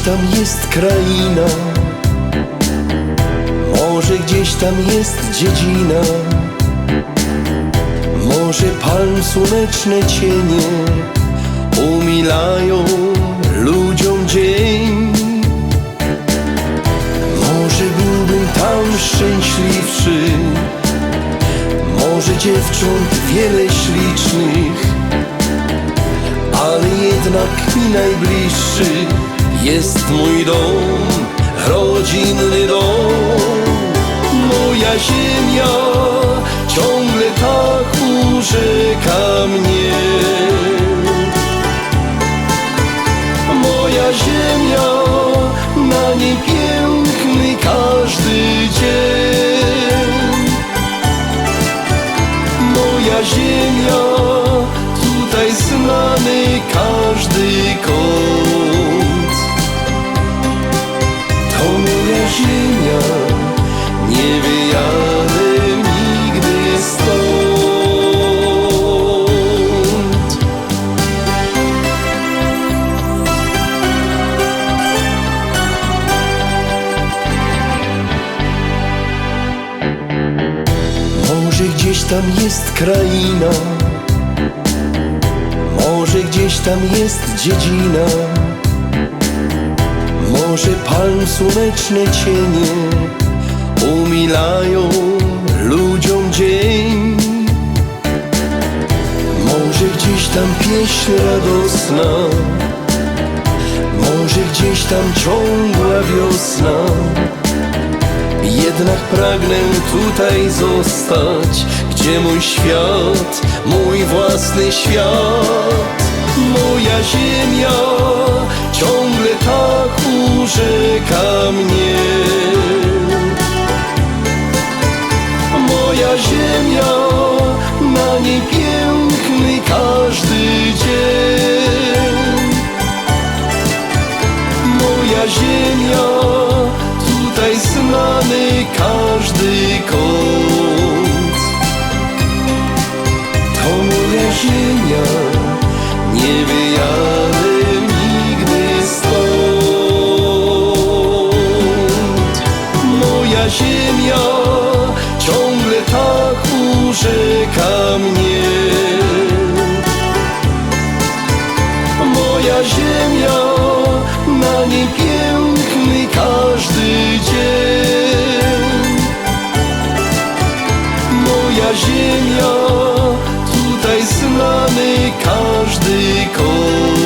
tam jest kraina, może gdzieś tam jest dziedzina, może palm słoneczne cienie umilają ludziom dzień. Może byłbym tam szczęśliwszy, może dziewcząt wiele ślicznych, ale jednak mi najbliższy jest mój dom, rodzinny dom. Moja ziemia ciągle tak urzeka mnie. Moja ziemia, na niej piękny każdy dzień. Moja ziemia, tutaj znany każdy kąt. To moja ziemia, nie wyjadę nigdy stąd. Może gdzieś tam jest kraina, może gdzieś tam jest dziedzina, może palm słoneczne cienie umilają ludziom dzień. Może gdzieś tam pieśń radosna, może gdzieś tam ciągła wiosna. Jednak pragnę tutaj zostać, gdzie mój świat, mój własny świat. Moja ziemia ciągle tak urzeka mnie. Moja ziemia, na niej piękny każdy dzień. Moja ziemia, tutaj znany każdy kąt. To moja ziemia, nie wyjadę nigdy stąd. Moja ziemia ciągle tak urzeka mnie. Moja ziemia, na niej piękny każdy dzień. Moja ziemia, tutaj znany każdy kąt.